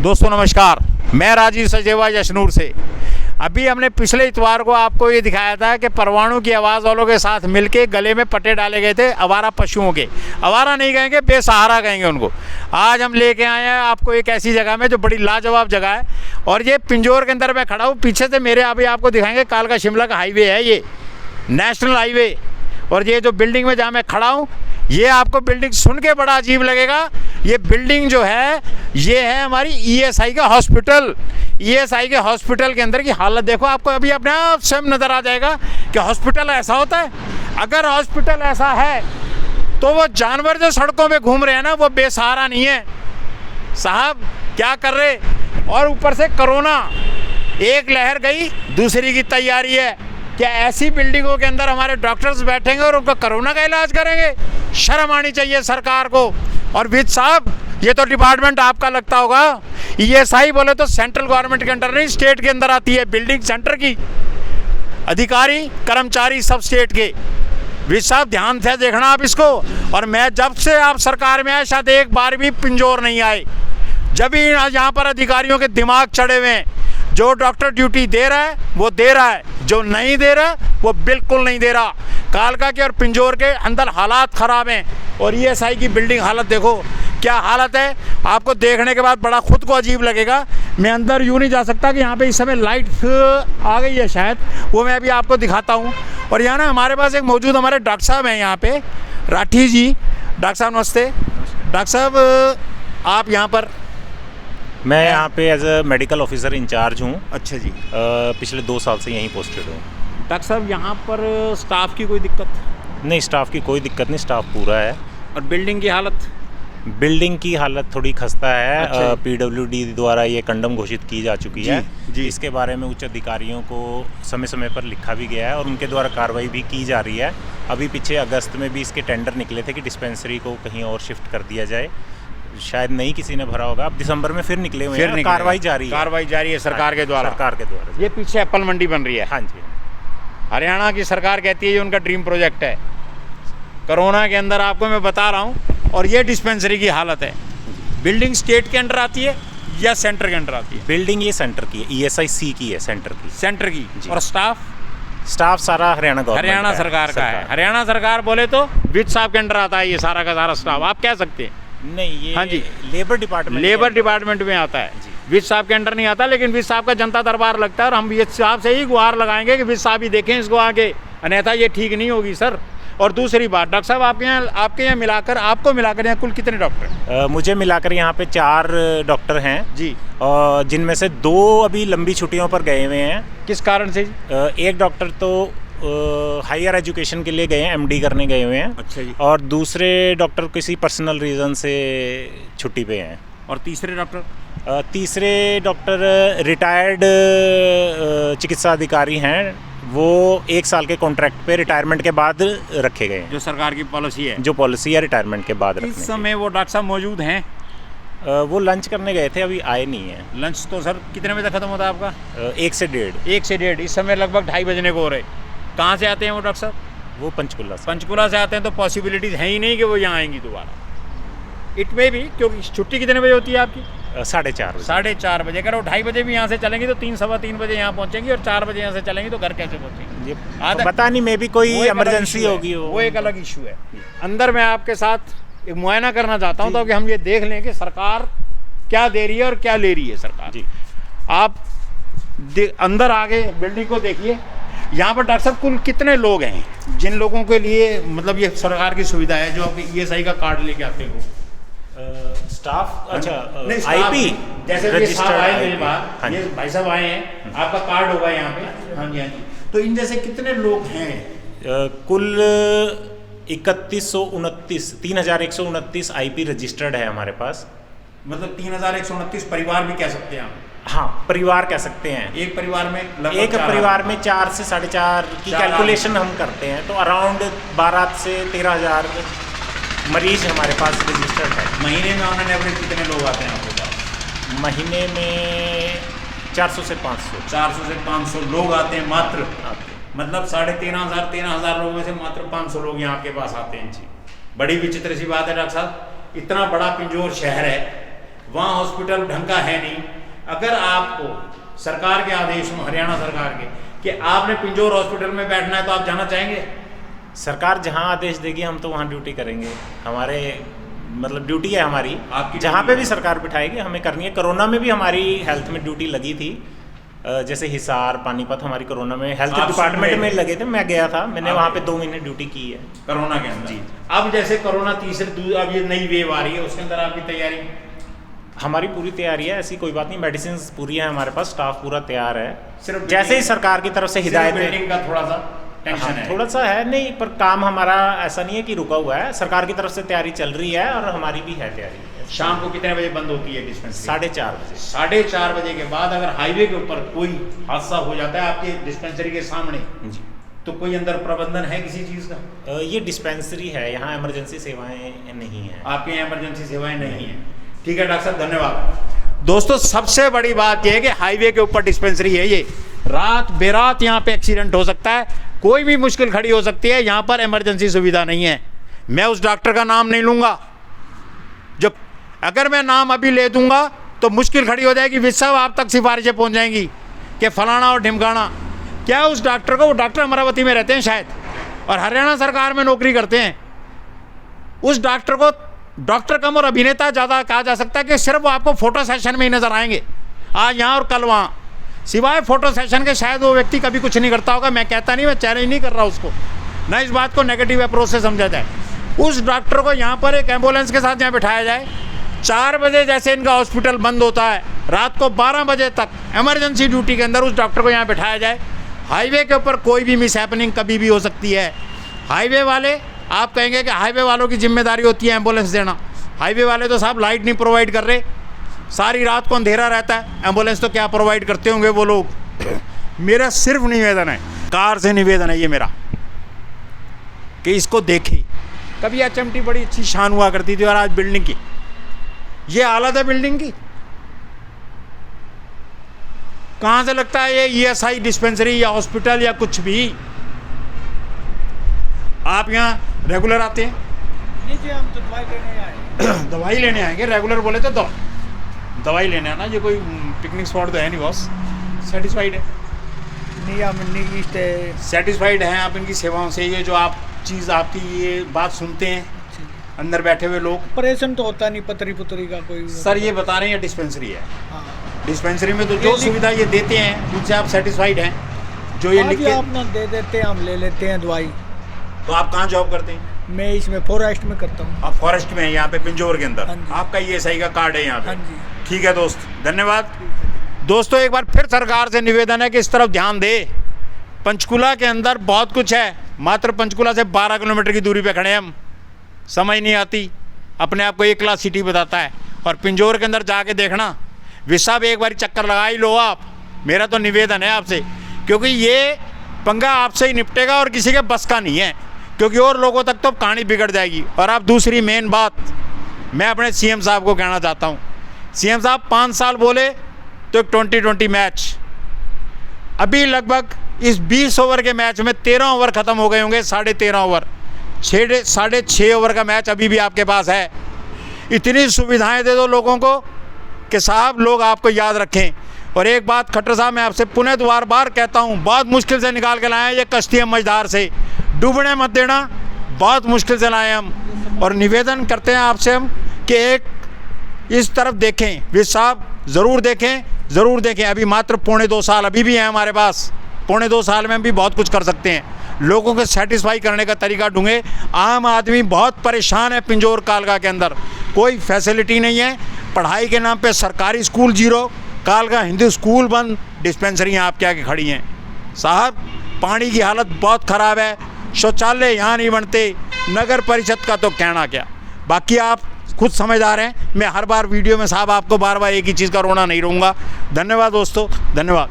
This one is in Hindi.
दोस्तों नमस्कार, मैं राजीव सचदेवा यशनूर से। अभी हमने पिछले इतवार को आपको ये दिखाया था कि परवाणु की आवाज़ वालों के साथ मिलके गले में पट्टे डाले गए थे आवारा पशुओं के। आवारा नहीं कहेंगे, बेसहारा कहेंगे उनको। आज हम लेके आए हैं आपको एक ऐसी जगह में जो बड़ी लाजवाब जगह है, और ये पिंजौर के अंदर मैं खड़ा हूँ। पीछे से मेरे अभी आपको दिखाएंगे कालका शिमला का हाईवे है, ये नेशनल हाईवे। और ये जो बिल्डिंग में जहाँ मैं खड़ा हूँ, ये आपको बिल्डिंग सुन के बड़ा अजीब लगेगा। ये बिल्डिंग जो है ये है हमारी ईएसआई का हॉस्पिटल। ईएसआई के हॉस्पिटल के अंदर की हालत देखो, आपको अभी अपने आप स्वयं नज़र आ जाएगा कि हॉस्पिटल ऐसा होता है। अगर हॉस्पिटल ऐसा है तो वो जानवर जो सड़कों पे घूम रहे हैं ना, वो बेसहारा नहीं है साहब, क्या कर रहे। और ऊपर से कोरोना, एक लहर गई दूसरी की तैयारी है। क्या ऐसी बिल्डिंगों के अंदर हमारे डॉक्टर्स बैठेंगे और उनका कोरोना का इलाज करेंगे? शर्म आनी चाहिए सरकार को। और विद साहब, ये तो डिपार्टमेंट आपका लगता होगा। ईएसआई बोले तो सेंट्रल गवर्नमेंट के अंडर नहीं, स्टेट के अंदर आती है। बिल्डिंग सेंटर की, अधिकारी कर्मचारी सब स्टेट के। विद साहब ध्यान से देखना आप इसको। और मैं जब से आप सरकार में आए, शायद एक बार भी पिंजौर नहीं आए। जब भी यहाँ पर अधिकारियों के दिमाग चढ़े हुए हैं, जो डॉक्टर ड्यूटी दे रहा है वो दे रहा है, जो नहीं दे रहा वो बिल्कुल नहीं दे रहा। कालका के और पिंजौर के अंदर हालात ख़राब हैं। और ईएसआई की बिल्डिंग हालत देखो क्या हालत है। आपको देखने के बाद बड़ा खुद को अजीब लगेगा। मैं अंदर यूँ नहीं जा सकता कि यहाँ पे इस समय लाइट आ गई है शायद, वो मैं अभी आपको दिखाता हूँ। और यहाँ ना हमारे पास एक मौजूद हमारे डॉक्टर साहब हैं यहाँ पे, राठी जी। डॉक्टर साहब नमस्ते। डॉक्टर साहब आप यहाँ पर? मैं यहाँ पे as a medical officer in charge हूँ। अच्छा जी। पिछले 2 साल से यहीं पोस्टेड हूँ। डॉक्टर साहब यहाँ पर स्टाफ की कोई दिक्कत? नहीं, स्टाफ की कोई दिक्कत नहीं, स्टाफ पूरा है। और बिल्डिंग की हालत? बिल्डिंग की हालत थोड़ी खस्ता है। अच्छा। पीडब्ल्यूडी द्वारा ये कंडम घोषित की जा चुकी है जी। इसके बारे में उच्च अधिकारियों को समय समय पर लिखा भी गया है और उनके द्वारा कार्रवाई भी की जा रही है। अभी पीछे अगस्त में भी इसके टेंडर निकले थे कि डिस्पेंसरी को कहीं और शिफ्ट कर दिया जाए। शायद नहीं किसी ने भरा होगा। अब दिसंबर में फिर निकले हुए हैं। कार्रवाई जारी है सरकार के द्वारा। ये पीछे एप्पल मंडी बन रही है। हाँ जी। हरियाणा की सरकार कहती है ये उनका ड्रीम प्रोजेक्ट है। कोरोना के अंदर आपको मैं बता रहा हूँ। और ये डिस्पेंसरी की हालत है। बिल्डिंग स्टेट के अंडर आती है या सेंटर के अंडर आती है? बिल्डिंग ये सेंटर की है, ईएसआई की है, सेंटर की। और स्टाफ सारा हरियाणा सरकार का है। हरियाणा सरकार बोले तो विद साहब के अंडर आता है ये सारा का सारा स्टाफ, आप कह सकते हैं। नहीं, ये हाँ जी, लेबर डिपार्टमेंट में आता है। विद साहब के अंडर नहीं आता, लेकिन विद साहब का जनता दरबार लगता है। और हम विद साहब से ही गुहार लगाएंगे कि विद साहब ही देखें इसको आगे, अन्यथा ये ठीक नहीं होगी सर। और दूसरी बात, डॉक्टर साहब आपके यहाँ मिलाकर, आपको मिलाकर यहाँ कुल कितने डॉक्टर? मुझे मिलाकर यहाँ पे 4 डॉक्टर हैं जी, और जिनमें से 2 अभी लंबी छुट्टियों पर गए हुए हैं। किस कारण से? एक डॉक्टर तो हायर एजुकेशन के लिए गए हैं, एमडी करने गए हुए हैं। अच्छा जी। और दूसरे डॉक्टर किसी पर्सनल रीज़न से छुट्टी पे हैं। और तीसरे डॉक्टर रिटायर्ड चिकित्सा अधिकारी हैं। वो 1 साल के कॉन्ट्रैक्ट पे रिटायरमेंट के बाद रखे गए हैं। जो सरकार की पॉलिसी है, रिटायरमेंट के बाद रखने इस समय वो डॉक्टर साहब मौजूद हैं? वो लंच करने गए थे, अभी आए नहीं हैं। लंच तो सर कितने बजे खत्म होता है आपका? 1 से 1:30। 1 से 1:30, इस समय लगभग 2:30 बजने को हो रहे। कहाँ से आते हैं वो डॉक्टर साहब? वो पंचकुला से आते हैं। तो पॉसिबिलिटीज़ है ही नहीं कि वो यहाँ आएंगी दोबारा। इट में भी, क्योंकि छुट्टी कितने बजे होती है आपकी? 4:30 बजे। अगर वो 2:30 बजे भी यहाँ से चलेंगी तो 3, सवा 3 बजे यहाँ पहुँचेंगी। और 4 बजे यहाँ से चलेंगी तो घर कैसे पहुँचेंगी? पता नहीं, मे भी कोई इमरजेंसी होगी। वो एक अलग इशू है। अंदर मैं आपके साथ एक मुआयना करना चाहता हूँ ताकि हम ये देख लें कि सरकार क्या दे रही है और क्या ले रही है सरकार जी। आप अंदर आगे बिल्डिंग को देखिए। यहाँ पर डॉक्टर साहब कुल कितने लोग हैं जिन लोगों के लिए मतलब ये सरकार की सुविधा है, जो आपके ईएसआई का कार्ड लेके आते हो? स्टाफ? अच्छा, आईपी जैसे रजिस्टर्ड आए मेरे पास, ये भाई साहब आए हैं, आपका कार्ड होगा यहाँ पे। हाँ जी। तो इन जैसे कितने लोग हैं? कुल 3129 आईपी रजिस्टर्ड है हमारे पास। मतलब 3129 परिवार भी कह सकते हैं आप? हाँ, परिवार कह सकते हैं। एक परिवार में 4 से 4.5 की कैलकुलेशन हम करते हैं, तो अराउंड 12 से 13,000 मरीज हमारे पास रजिस्टर्ड है। महीने में उन्होंने अपने कितने लोग आते हैं आपके पास? महीने में 400 से 500 लोग आते हैं मात्र। मतलब 13,500 लोगों में से मात्र 500 लोग यहाँ आपके पास आते हैं जी। बड़ी विचित्र सी बात है डॉक्टर साहब। इतना बड़ा पिंजौर शहर है, वहाँ हॉस्पिटल ढंग का है नहीं। अगर आपको सरकार के आदेश में, हरियाणा सरकार के, कि आपने पिंजौर हॉस्पिटल में बैठना है तो आप जाना चाहेंगे? सरकार जहां आदेश देगी हम तो वहां ड्यूटी करेंगे। हमारे मतलब ड्यूटी है हमारी, आपकी जहां ड्यूटी पे है। भी सरकार बिठाएगी हमें करनी है। कोरोना में भी हमारी हेल्थ में ड्यूटी लगी थी, जैसे हिसार, पानीपत, हमारी कोरोना में हेल्थ आप डिपार्टमेंट सुन में रहे लगे थे। मैं गया था, मैंने आप वहाँ पे गए। 2 महीने ड्यूटी की है कोरोना के अंदर। जी। अब जैसे कोरोना अब ये नई वेव आ रही है, उसके अंदर आपकी तैयारी? हमारी पूरी तैयारी है, ऐसी कोई बात नहीं। मेडिसिन पूरी है हमारे पास, स्टाफ पूरा तैयार है। सिर्फ जैसे ही सरकार की तरफ से हिदायत बिल्डिंग का थोड़ा सा टेंशन हाँ, है। थोड़ा सा है, नहीं पर काम हमारा ऐसा नहीं है कि रुका हुआ है। सरकार की तरफ से तैयारी चल रही है और हमारी भी है तैयारी। शाम को कितने बजे बंद होती है डिस्पेंसरी? 4:30 बजे। 4:30 बजे के बाद अगर हाईवे के ऊपर कोई हादसा हो जाता है आपके डिस्पेंसरी के सामने, जी। तो कोई अंदर प्रबंधन है किसी चीज़ का? ये डिस्पेंसरी है, यहाँ इमरजेंसी सेवाएं नहीं हैं। आपके यहाँ इमरजेंसी सेवाएं नहीं है। ठीक है डॉक्टर साहब, धन्यवाद। दोस्तों, सबसे बड़ी बात यह है कि हाईवे के ऊपर डिस्पेंसरी है ये। रात बेरात यहाँ पे एक्सीडेंट हो सकता है, कोई भी मुश्किल खड़ी हो सकती है। यहाँ पर इमरजेंसी सुविधा नहीं है। मैं उस डॉक्टर का नाम नहीं लूँगा, जब अगर मैं नाम अभी ले दूंगा तो मुश्किल खड़ी हो जाएगी। विद साहब आप तक सिफारिशें पहुँच जाएंगी कि फलाना और ढिमकाना। क्या उस डॉक्टर को, वो डॉक्टर अमरावती में रहते हैं शायद और हरियाणा सरकार में नौकरी करते हैं, उस डॉक्टर को डॉक्टर कम और अभिनेता ज़्यादा कहा जा सकता है कि सिर्फ वो आपको फ़ोटो सेशन में ही नज़र आएंगे, आज यहाँ और कल वहाँ। सिवाय फ़ोटो सेशन के शायद वो व्यक्ति कभी कुछ नहीं करता होगा। मैं कहता नहीं, मैं चैलेंज नहीं कर रहा उसको, ना इस बात को नेगेटिव अप्रोच से समझा जाए। उस डॉक्टर को यहाँ पर एक एम्बुलेंस के साथ यहाँ बिठाया जाए। 4 बजे जैसे इनका हॉस्पिटल बंद होता है, रात को 12 बजे तक इमरजेंसी ड्यूटी के अंदर उस डॉक्टर को यहाँ बिठाया जाए। हाईवे के ऊपर कोई भी मिस हैपनिंग कभी भी हो सकती है। हाईवे वाले, आप कहेंगे कि हाईवे वालों की जिम्मेदारी होती है एम्बुलेंस देना। हाईवे वाले तो साहब लाइट नहीं प्रोवाइड कर रहे, सारी रात को अंधेरा रहता है, एम्बुलेंस तो क्या प्रोवाइड करते होंगे वो लोग। मेरा सिर्फ निवेदन है, कार से निवेदन है ये मेरा, कि इसको देखें। कभी HMT बड़ी अच्छी शान हुआ करती थी और आज बिल्डिंग की ये हालत है। बिल्डिंग की कहाँ से लगता है ये ESI डिस्पेंसरी या हॉस्पिटल या कुछ भी? आप यहाँ रेगुलर आते हैं? नहीं जी, हम तो दवाई लेने आए। दवाई लेने आएंगे, रेगुलर बोले तो दवाई लेने आना। ये कोई पिकनिक स्पॉट तो है नहीं बॉस। सेटिस्फाइड है? नहीं, हम नहीं सेटिस्फाइड हैं आप इनकी सेवाओं से? ये जो आप चीज़, आपकी ये बात सुनते हैं अंदर बैठे हुए लोग, ऑपरेशन तो होता नहीं पतरी पुतरी का कोई। सर ये बता रहे हैं ये डिस्पेंसरी है। हाँ। डिस्पेंसरी में तो जो सुविधा ये देते हैं उनसे आप सेटिस्फाइड हैं? जो ये लिख के आप ना दे देते हैं, हम ले लेते हैं दवाई। तो आप कहाँ जॉब करते हैं? मैं इसमें फॉरेस्ट में करता हूँ। आप फॉरेस्ट में हैं यहाँ पे पिंजौर के अंदर? हाँ जी। आपका ESI का कार्ड है यहाँ पे? हाँ जी। ठीक है दोस्त, धन्यवाद। दोस्तों, एक बार फिर सरकार से निवेदन है कि इस तरफ ध्यान दे। पंचकुला के अंदर बहुत कुछ है, मात्र पंचकुला से 12 किलोमीटर की दूरी पे खड़े हैं हम। समझ नहीं आती, अपने आप को एक क्लास सिटी बताता है। और पिंजौर के अंदर जाके देखना, विसाब एक बार चक्कर लगा ही लो आप। मेरा तो निवेदन है आपसे, क्योंकि ये पंगा आपसे ही निपटेगा और किसी के बस का नहीं है, क्योंकि और लोगों तक तो कहानी बिगड़ जाएगी। और आप दूसरी मेन बात मैं अपने CM साहब को कहना चाहता हूँ। CM साहब 5 साल बोले तो एक 20-20 मैच, अभी लगभग इस 20 ओवर के मैच में 13 ओवर ख़त्म हो गए होंगे, 13.5 ओवर, 6.5 ओवर का मैच अभी भी आपके पास है। इतनी सुविधाएं दे दो लोगों को कि साहब लोग आपको याद रखें। और एक बात खट्टर साहब, मैं आपसे पुनः बार कहता हूँ, बहुत मुश्किल से निकाल के लाए हैं ये कश्ती हम मझधार से, डूबने मत देना, बहुत मुश्किल से लाए हम। और निवेदन करते हैं आपसे हम कि एक इस तरफ देखें, विज साहब ज़रूर देखें। अभी मात्र 2.25 साल अभी भी हैं हमारे पास, 2.25 साल में हम भी बहुत कुछ कर सकते हैं। लोगों को सेटिस्फाई करने का तरीका ढूंढे। आम आदमी बहुत परेशान है पिंजौर कालका के अंदर, कोई फैसिलिटी नहीं है। पढ़ाई के नाम पे सरकारी स्कूल 0, कालका हिंदी स्कूल बंद, डिस्पेंसरियाँ आपके आगे खड़ी हैं। साहब पानी की हालत बहुत ख़राब है, शौचालय यहाँ नहीं बनते, नगर परिषद का तो कहना क्या। बाकी आप खुद समझदार हैं, मैं हर बार वीडियो में साहब आपको बार बार एक ही चीज़ का रोना नहीं रहूँगा। धन्यवाद दोस्तों, धन्यवाद।